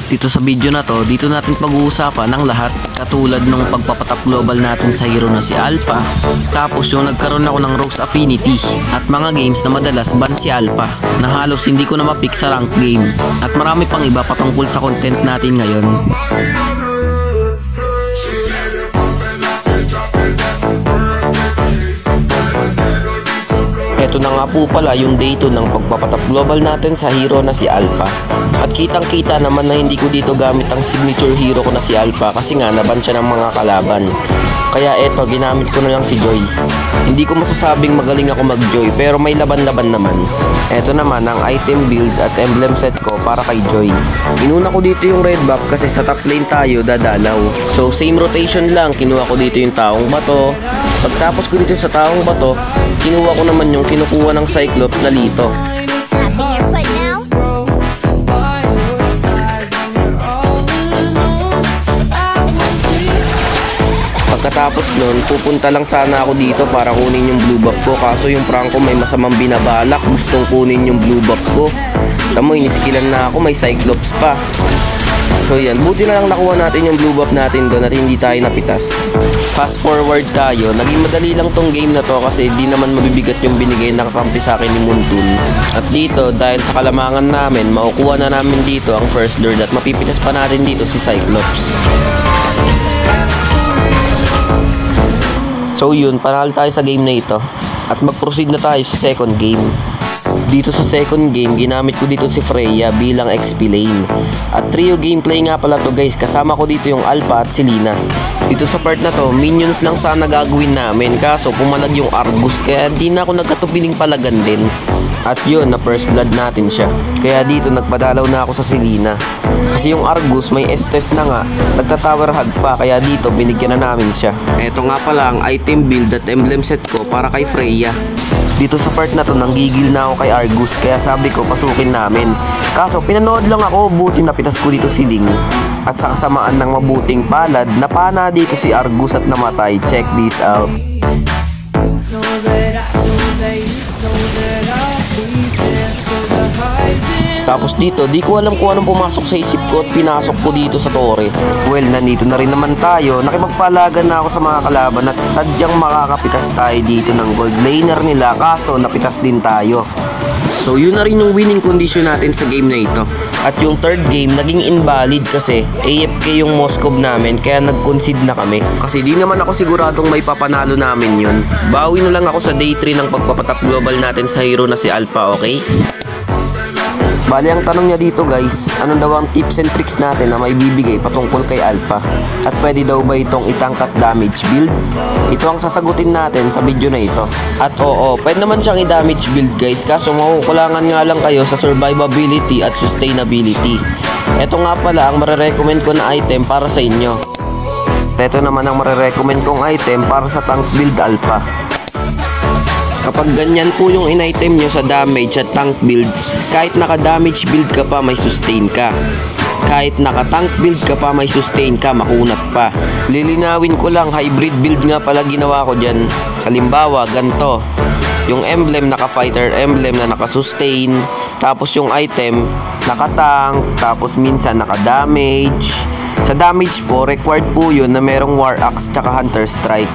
Dito sa video na to, dito natin pag-uusapan ng lahat, katulad ng pagpapatap global natin sa hero na si Alpha, tapos yung nagkaroon ako ng Rose Affinity, at mga games na madalas ban si Alpha na halos hindi ko na mapick sa rank game, at marami pang iba patungkol sa content natin ngayon. Ito na nga po pala yung day 2 ng pagpapatap global natin sa hero na si Alpha. At kitang kita naman na hindi ko dito gamit ang signature hero ko na si Alpha kasi nga naban siya ng mga kalaban. Kaya eto, ginamit ko na lang si Joy. Hindi ko masasabing magaling ako mag-Joy pero may laban-laban naman. Eto naman ang item build at emblem set ko para kay Joy. Inuna ko dito yung red buff kasi sa top lane tayo dadalaw. So same rotation lang, kinuha ko dito yung taong bato. Pagtapos ko dito sa taong bato, kinuha ko naman yung kinukuha ng Cyclops na Lito. Pagkatapos nun, pupunta lang sana ako dito para kunin yung blue buff ko. Kaso yung Franco may masamang binabalak, gustong kunin yung blue buff ko. Tamo, iniskilan na ako, may Cyclops pa. So yan, buti na lang nakuha natin yung blue buff natin doon at hindi tayo napitas. Fast forward tayo, naging madali lang tong game na to kasi di naman mabibigat yung binigay na kakampi sa akin ni Muntun. At dito, dahil sa kalamangan namin, makukuha na namin dito ang first lord at mapipitas pa natin dito si Cyclops. So yun, panalo tayo sa game na ito at mag-proceed na tayo sa second game. Dito sa second game, ginamit ko dito si Freya bilang XP lane. At trio gameplay nga pala to guys, kasama ko dito yung Alpha at si Lina. Dito sa part na to, minions lang sana gagawin namin kaso pumalag yung Argus kaya di na ako nagkatupiling palagan din. At yun, na first blood natin siya. Kaya dito nagpadalaw na ako sa Selena. Kasi yung Argus may Estes na nga, nagta-tower hug pa kaya dito binigyan na namin siya. Eto nga pala ang item build at emblem set ko para kay Freya. Dito sa part na to nanggigil na ako kay Argus kaya sabi ko pasukin namin. Kaso pinanood lang ako, buti napitas ko dito si Ling. At sa kasamaan ng mabuting palad, napana dito si Argus at namatay. Check this out. Tapos dito, di ko alam kung anong pumasok sa isip ko at pinasok ko dito sa tore. Well, nandito na rin naman tayo. Nakipagpalagan na ako sa mga kalaban at sadyang makakapitas tayo dito ng gold laner nila kaso napitas din tayo. So yun na rin yung winning condition natin sa game na ito. At yung third game naging invalid kasi AFK yung Moskov namin kaya nag-concede na kami. Kasi di naman ako siguradong may papanalo namin yun. Bawi na lang ako sa day 3 ng pagpapatap global natin sa hero na si Alpha, okay? Bali ang tanong niya dito guys, ano daw ang tips and tricks natin na may bibigay patungkol kay Alpha? At pwede daw ba itong itangkat damage build? Ito ang sasagutin natin sa video na ito. At oo, pwede naman siyang i-damage build guys, kaso makukulangan nga lang kayo sa survivability at sustainability. Ito nga pala ang marirecommend ko na item para sa inyo. Ito naman ang marirecommend kong item para sa tank build Alpha. Kapag ganyan po yung in-item nyo sa damage at tank build, kahit naka-damage build ka pa, may sustain ka. Kahit naka-tank build ka pa, may sustain ka, makunat pa. Lilinawin ko lang, hybrid build nga pala ginawa ko dyan. Halimbawa, ganito. Yung emblem, naka-fighter emblem na naka-sustain. Tapos yung item, naka-tank. Tapos minsan naka-damage. Sa damage po, required po yun na merong War Axe tsaka Hunter Strike.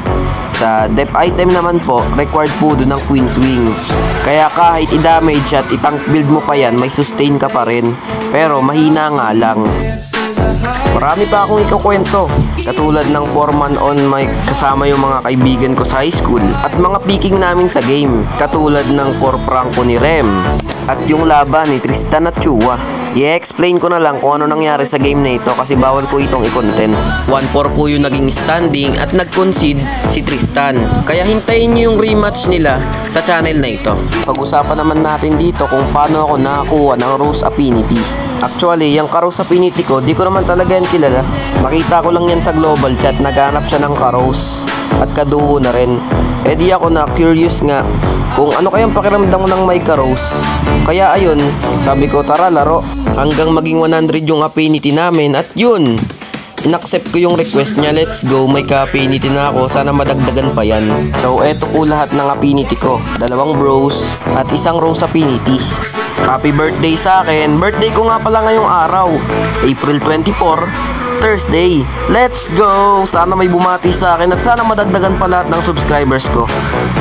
Sa dep item naman po, required po doon ng Queen's Wing. Kaya kahit i-damage at i-tank build mo pa yan, may sustain ka pa rin. Pero mahina nga lang. Marami pa akong ikukwento. Katulad ng 4-man on mic kasama yung mga kaibigan ko sa high school. At mga picking namin sa game. Katulad ng core prank ko ni Rem. At yung laban ni Tristan at Chua. I-explain ko na lang kung ano nangyari sa game na ito kasi bawal ko itong i-content. 1-4 po yung naging standing at nag-concede si Tristan. Kaya hintayin nyo yung rematch nila sa channel na ito. Pag-usapan naman natin dito kung paano ako nakakuha ng Rose Affinity. Actually, yung Rose Affinity ko, di ko naman talaga yan kilala. Nakita ko lang yan sa global chat, naghanap siya ng Rose at kaduo na rin. Eh di ako na curious nga kung ano kayang pakiramdam ng may Rose. Kaya ayun, sabi ko tara laro. Hanggang maging 100 yung affinity namin at yun, in-accept ko yung request niya. Let's go, may ka-affinity na ako, sana madagdagan pa yan. So eto po lahat ng affinity ko, 2 bros at 1 rose affinity. Happy birthday sa akin. Birthday ko nga pala ngayong araw, April 24, Thursday. Let's go! Sana may bumati sa akin at sana madagdagan pa lahat ng subscribers ko.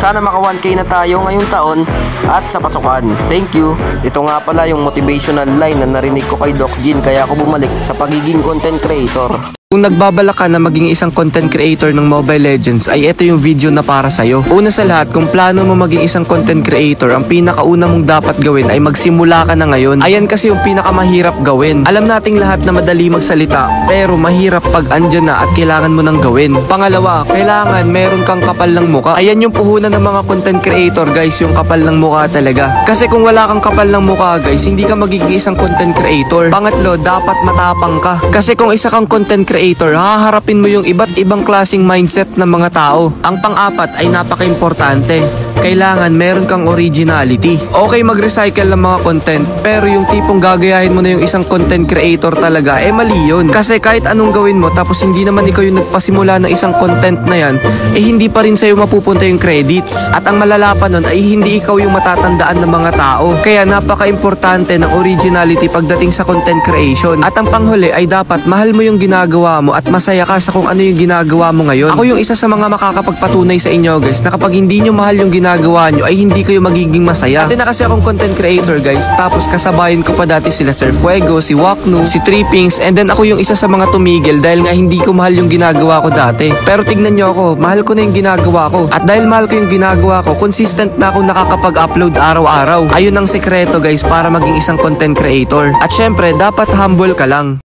Sana maka 1K na tayo ngayong taon at sa pasukan. Thank you. Ito nga pala yung motivational line na narinig ko kay Doc Jean kaya ako bumalik sa pagiging content creator. Kung nagbabalak ka na maging isang content creator ng Mobile Legends ay ito yung video na para sa'yo. Una sa lahat, kung plano mo maging isang content creator, ang pinakauna mong dapat gawin ay magsimula ka na ngayon. Ayan kasi yung pinakamahirap gawin. Alam nating lahat na madali magsalita, pero mahirap pag andyan na at kailangan mo nang gawin. Pangalawa, kailangan meron kang kapal ng muka. Ayan yung puhunan ng mga content creator guys, yung kapal ng muka talaga. Kasi kung wala kang kapal ng muka guys, hindi ka magiging isang content creator. Pangatlo, dapat matapang ka. Kasi kung isa kang content creator, haharapin mo yung iba't ibang klaseng mindset ng mga tao. Ang pang-apat ay napaka-importante. Kailangan meron kang originality. Okay mag-recycle ng mga content, pero yung tipong gagayahin mo na yung isang content creator talaga, mali yun. Kasi kahit anong gawin mo, tapos hindi naman ikaw yung nagpasimula ng isang content na yan, hindi pa rin sa'yo mapupunta yung credits. At ang malala pa nun ay hindi ikaw yung matatandaan ng mga tao. Kaya napaka-importante ng originality pagdating sa content creation. At ang panghuli ay dapat mahal mo yung ginagawa mo at masaya ka sa kung ano yung ginagawa mo ngayon. Ako yung isa sa mga makakapagpatunay sa inyo guys na kapag hindi nyo mahal yung ginagawa nyo ay hindi kayo magiging masaya. Dati na kasi akong content creator guys, tapos kasabayan ko pa dati sila Sir Fuego, si Waknu, si Trippings, and then ako yung isa sa mga tumigil dahil nga hindi ko mahal yung ginagawa ko dati. Pero tignan nyo ako, mahal ko na yung ginagawa ko. At dahil mahal ko yung ginagawa ko, consistent na ako nakakapag-upload araw-araw. Ayun ang sekreto guys para maging isang content creator. At syempre, dapat humble ka lang.